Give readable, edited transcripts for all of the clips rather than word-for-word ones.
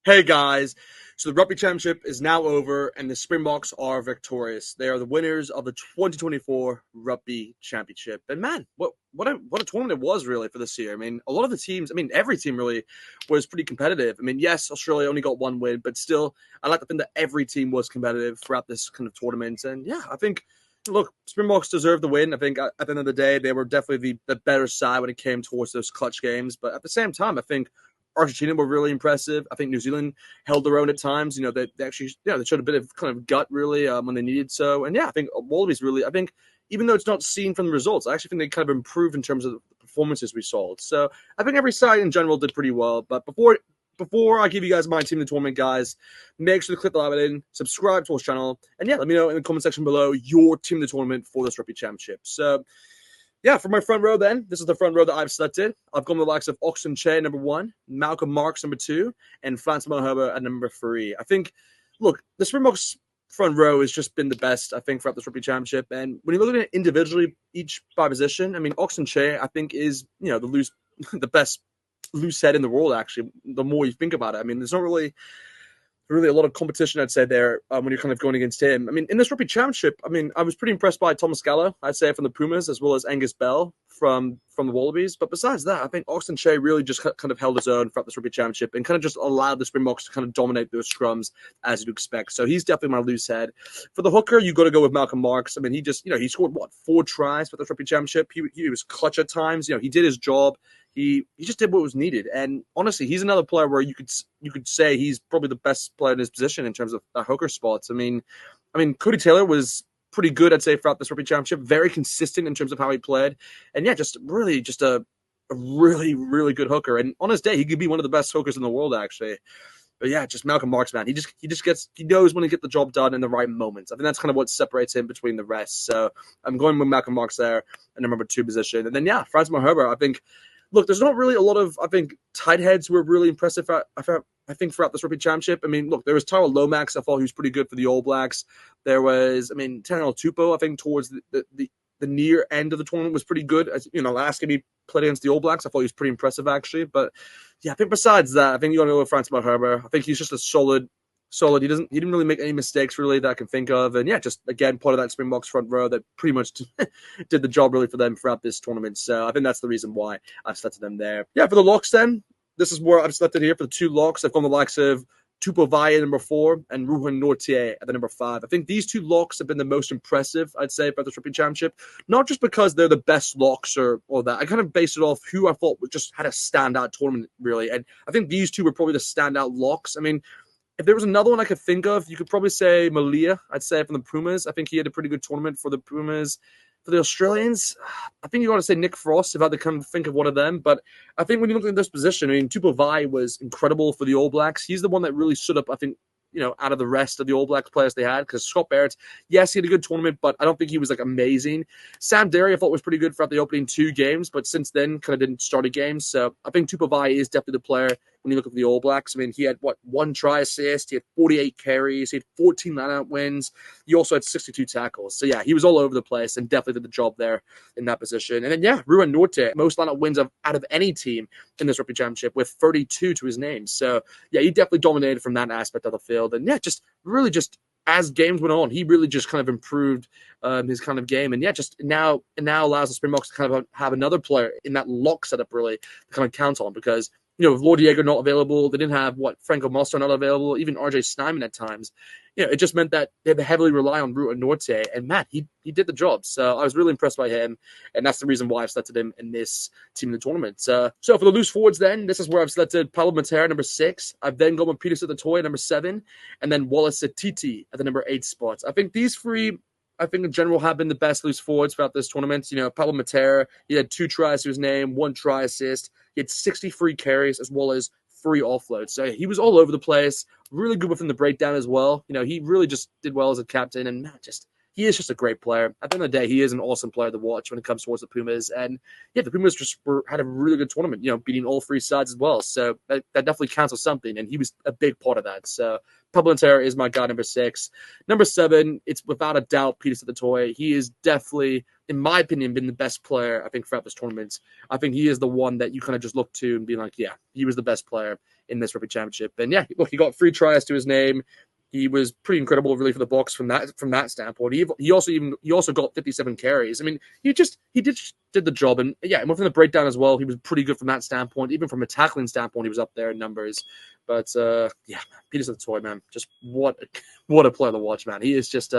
Hey guys, so the Rugby Championship is now over and the Springboks are victorious. They are the winners of the 2024 Rugby Championship. And man, what a tournament it was really for this year. I mean, a lot of the teams, every team really was pretty competitive. I mean, yes, Australia only got one win, but still, I like to think that every team was competitive throughout this kind of tournament. And yeah, I think, look, Springboks deserved the win. I think at the end of the day, they were definitely the better side when it came towards those clutch games. But at the same time, I think Argentina were really impressive. I think New Zealand held their own at times. You know, they actually, they showed a bit of kind of gut really when they needed so. And yeah, I think Wallabies really, I think even though it's not seen from the results, I actually think they kind of improved in terms of the performances we saw. So I think every side in general did pretty well. But before I give you guys my team in the tournament, guys, make sure to click the like button, subscribe to our channel, and yeah, let me know in the comment section below your team in the tournament for this Rugby Championship. So yeah, for my front row then, this is the front row that I've selected. I've gone with the likes of Oxen Che, number 1, Malcolm Marks, number 2, and Frans Malherbe at number 3. I think, look, the Springboks front row has just been the best, I think, throughout this Rugby Championship. And when you look at it individually, each by position, Oxen Che, I think, is, the best loose head in the world, actually, the more you think about it. There's not really a lot of competition, I'd say, there when you're kind of going against him. In this Rugby Championship, I was pretty impressed by Thomas Gallo, I'd say, from the Pumas, as well as Angus Bell from the Wallabies. But besides that, I think Oxen Che really just kind of held his own throughout this Rugby Championship and kind of just allowed the Springboks to kind of dominate those scrums as you'd expect. So he's definitely my loose head. For the hooker, you got to go with Malcolm Marks. He just, he scored, 4 tries for the Rugby Championship. He was clutch at times. He did his job. He just did what was needed. And honestly, he's another player where you could say he's probably the best player in his position in terms of hooker spots. Cody Taylor was pretty good, I'd say, throughout this Rugby Championship. Very consistent in terms of how he played. And yeah, just a really, really good hooker. And on his day, he could be one of the best hookers in the world, actually. But yeah, just Malcolm Marks, man. He knows when to get the job done in the right moments. I think that's kind of what separates him between the rest. So I'm going with Malcolm Marks there in the number 2 position. And then yeah, Frans Malherbe, I think. Look, there's not really a lot of, tight heads who were really impressive, I think, throughout this Rugby Championship. Look, there was Tyrell Lomax, I thought he was pretty good for the All Blacks. There was, Taniela Tupou, I think, towards the near end of the tournament was pretty good. As last game he played against the All Blacks, I thought he was pretty impressive, actually. But yeah, I think besides that, I think you got to go with Frans Malherbe. I think he's just a solid. He didn't really make any mistakes really that I can think of. And yeah, just again, part of that Springboks front row that pretty much did the job really for them throughout this tournament. So I think that's the reason why I've selected them there. Yeah, for the locks then, this is where I've selected here for the 2 locks. I've gone the likes of Tupou Vaa'i at number 4 and Ruben Nortier at the number 5. I think these 2 locks have been the most impressive, I'd say, about this Rugby Championship. Not just because they're the best locks or that. I kind of based it off who I thought just had a standout tournament, really. And I think these 2 were probably the standout locks. If there was another one I could think of, you could probably say Malia, I'd say, from the Pumas. I think he had a pretty good tournament for the Pumas. For the Australians, I think you got to say Nick Frost, if I had to come think of one of them. But I think when you look at this position, Tupou Vaa'i was incredible for the All Blacks. He's the one that really stood up, I think, out of the rest of the All Blacks players they had. Because Scott Barrett, yes, he had a good tournament, but I don't think he was, amazing. Sam Derry, I thought, was pretty good throughout the opening 2 games, but since then, kind of didn't start a game. So I think Tupou Vaa'i is definitely the player when you look at the All Blacks. He had, 1 try assist, he had 48 carries, he had 14 line-out wins, he also had 62 tackles. So yeah, he was all over the place and definitely did the job there in that position. And then yeah, Ruben Norte, most line-out wins out of any team in this Rugby Championship with 32 to his name. So yeah, he definitely dominated from that aspect of the field. And yeah, just really as games went on, he really just kind of improved his kind of game. And yeah, just now allows the Springboks to kind of have another player in that lock setup really to kind of count on, because with Lord Diego not available, they didn't have Franco Moster not available, even RJ Snyman at times. It just meant that they had to heavily rely on Ruta Norte, and Matt, he did the job. So I was really impressed by him, and that's the reason why I've selected him in this team in the tournament. So for the loose forwards then, this is where I've selected Pablo Matera, number 6. I've then gone with Peter Sitatoy, number 7, and then Wallace Atiti at the number 8 spots. I think these 3, in general, have been the best loose forwards throughout this tournament. Pablo Matera, he had 2 tries to his name, 1 try assist. He had 63 carries as well as 3 offloads. So he was all over the place, really good within the breakdown as well. He really just did well as a captain, and he is just a great player. At the end of the day, he is an awesome player to watch when it comes towards the Pumas. And yeah, the Pumas just had a really good tournament, beating all 3 sides as well. So that definitely counts as something, and he was a big part of that. So Pablo Matera is my guy, number 6. Number 7, it's without a doubt Peter Sitatoy. He is definitely, in my opinion, been the best player, I think, throughout this tournament. I think he is the one that you kind of just look to and be like, yeah, he was the best player in this rugby championship. And yeah, look, he got 3 tries to his name. He was pretty incredible, really, for the Bucks from that standpoint. He also got 57 carries. I mean, he did the job, and yeah, and within the breakdown as well, he was pretty good from that standpoint. Even from a tackling standpoint, he was up there in numbers. But yeah, man, Peter's the toy, man. Just what a player to watch, man. He is just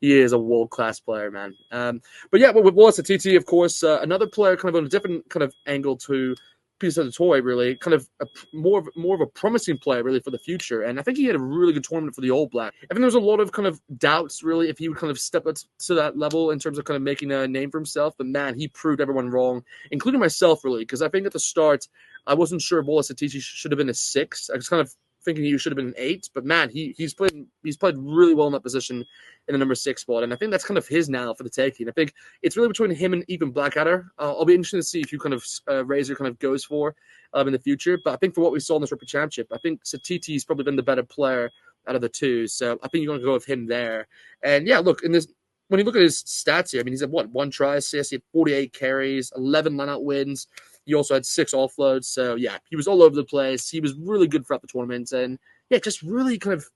he is a world-class player, man. But yeah, with Wallace TT, of course, another player kind of on a different kind of angle to piece of the toy, really, kind of more of a promising player, really, for the future. And I think he had a really good tournament for the All Black. I think there was a lot of kind of doubts, really, if he would kind of step up to that level in terms of kind of making a name for himself. But man, he proved everyone wrong, including myself, really, because I think at the start, I wasn't sure if Wallace Atici should have been a 6. I was kind of thinking he should have been an 8, but man, he's played really well in that position in the number 6 spot, and I think that's kind of his now for the taking. I think it's really between him and even Blackadder. I'll be interested to see if you kind of Razor kind of goes for in the future, but I think for what we saw in this Rugby Championship, I think Satiti's probably been the better player out of the two, so I think you're going to go with him there. And yeah, look, when you look at his stats here, I mean, he's had 1 try assist, he had 48 carries, 11 line-out wins. He also had 6 offloads. So, yeah, he was all over the place. He was really good throughout the tournament. And, yeah, just really kind of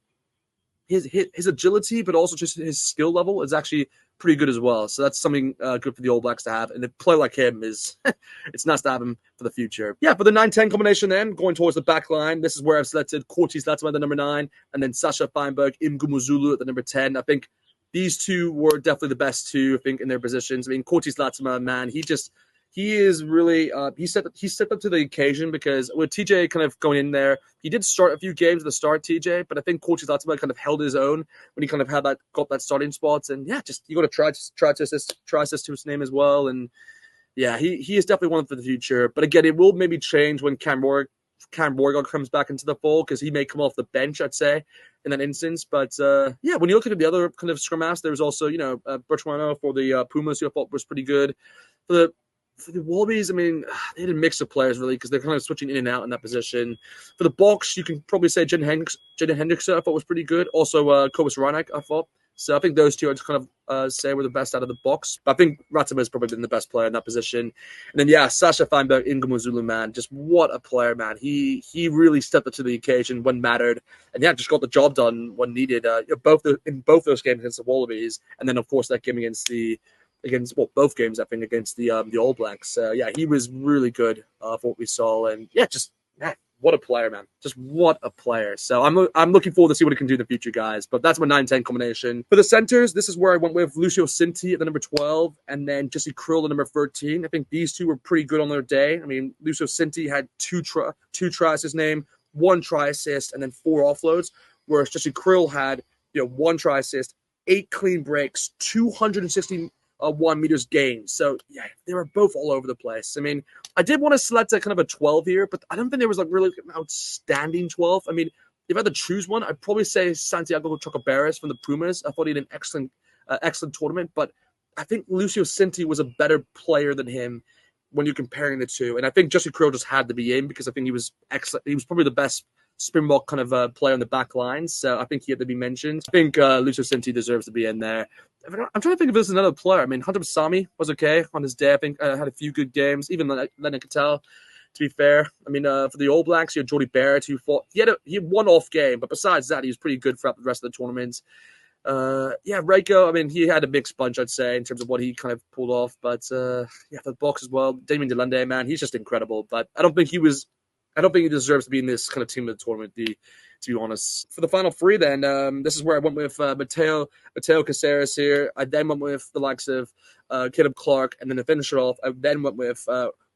his agility, but also just his skill level is actually pretty good as well. So that's something good for the All Blacks to have. And a player like him is it's nice to have him for the future. Yeah, for the 9-10 combination then, going towards the back line, this is where I've selected Corti Zlatsman at the number 9, and then Sasha Feinberg, Imgumuzulu at the number 10. I think these two were definitely the best two, I think, in their positions. I mean, Corti Zlatsman, man, he is really he stepped up to the occasion, because with TJ kind of going in there, he did start a few games at the start, TJ, but I think Corti Zlatsman kind of held his own when he kind of got that starting spot. And yeah, just you got to try assist to his name as well. And yeah, he is definitely one for the future. But again, it will maybe change when Cam Morgan comes back into the fold, because he may come off the bench, I'd say, in that instance. But yeah, when you look at the other kind of scrum halves, there was also, Bertrano for the Pumas, who I thought was pretty good. For the Wallabies, I mean, they had a mix of players, really, because they're kind of switching in and out in that position. For the Box, you can probably say Jaden Hendrickson, I thought, was pretty good. Also, Kobus Reinek, I thought. So I think those two I'd kind of say were the best out of the Box. But I think Ratama has probably been the best player in that position. And then, yeah, Sasha Feinberg, Ingumuzulu, man. Just what a player, man. He really stepped up to the occasion when mattered. And, yeah, just got the job done when needed in both those games against the Wallabies. And then, of course, that game against both games, I think, against the All Blacks. Yeah, he was really good for what we saw. And, yeah, just, man, what a player, man. Just what a player. So I'm looking forward to see what he can do in the future, guys. But that's my 9-10 combination. For the centers, this is where I went with Lucio Cinti at the number 12 and then Jesse Krill at number 13. I think these two were pretty good on their day. I mean, Lucio Cinti had two tries his name, 1 try assist, and then 4 offloads, whereas Jesse Krill had 1 try assist, 8 clean breaks, 261 meters gained. So yeah, they were both all over the place. I mean, I did want to select a kind of a 12 here, but I don't think there was like really an outstanding 12. I mean, if I had to choose one, I'd probably say Santiago Chocobares from the Pumas. I thought he had an excellent tournament, but I think Lucio Cinti was a better player than him when you're comparing the two. And I think Jesse Krill just had to be in, because I think he was excellent. He was probably the best Springbok kind of player on the back line, so I think he had to be mentioned. I think Lucio Cinti deserves to be in there. I'm trying to think if there's another player. I mean, Hunter Basami was okay on his day. I think had a few good games. Even Lennon Cattell, to be fair. I mean, for the All Blacks, you had Jordy Barrett, who fought. He had one off game, but besides that, he was pretty good throughout the rest of the tournament. Yeah, Reiko, I mean, he had a mixed bunch, I'd say, in terms of what he kind of pulled off. But yeah, for the Box as well, Damien Delunde, man, he's just incredible. But I don't think he deserves to be in this kind of team of the tournament, to be honest. For the final 3, then, this is where I went with Mateo Caceres here. I then went with the likes of Caleb Clark, and then to finish it off, I then went with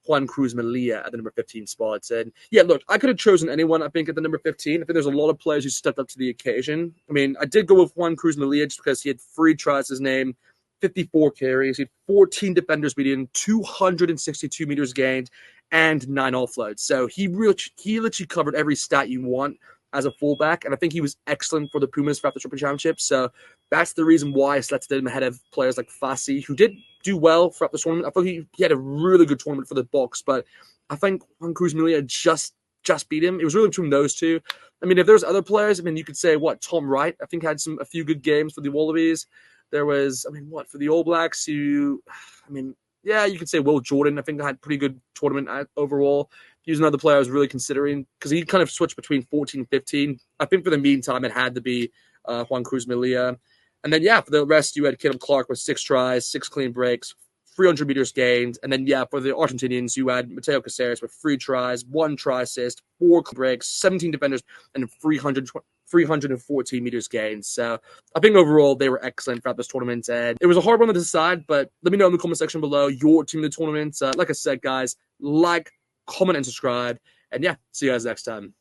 Juan Cruz Malia at the number 15 spots. And yeah, look, I could have chosen anyone, I think, at the number 15. I think there's a lot of players who stepped up to the occasion. I mean, I did go with Juan Cruz Malia just because he had 3 tries his name, 54 carries, he had 14 defenders beaten, 262 meters gained, and 9 offloads. So he literally covered every stat you want as a fullback, and I think he was excellent for the Pumas throughout the Triple Championship. So that's the reason why I selected him ahead of players like Fassi, who did do well throughout the tournament. I thought he had a really good tournament for the Box, but I think Juan Cruz Malia just beat him. It was really between those two. I mean, if there's other players, I mean, you could say, Tom Wright, I think had a few good games for the Wallabies. There was, for the All Blacks, yeah, you could say Will Jordan. I think had pretty good tournament overall. He was another player I was really considering because he kind of switched between 14 and 15. I think for the meantime, it had to be Juan Cruz Melia. And then, yeah, for the rest, you had Caleb Clark with 6 tries, 6 clean breaks, 300 meters gained. And then, yeah, for the Argentinians, you had Mateo Caceres with 3 tries, 1 try assist, 4 breaks, 17 defenders, and 314 meters gained. So I think overall they were excellent throughout this tournament. And it was a hard one to decide, but let me know in the comment section below your team of the tournament. Like I said, guys, like, comment, and subscribe. And yeah, see you guys next time.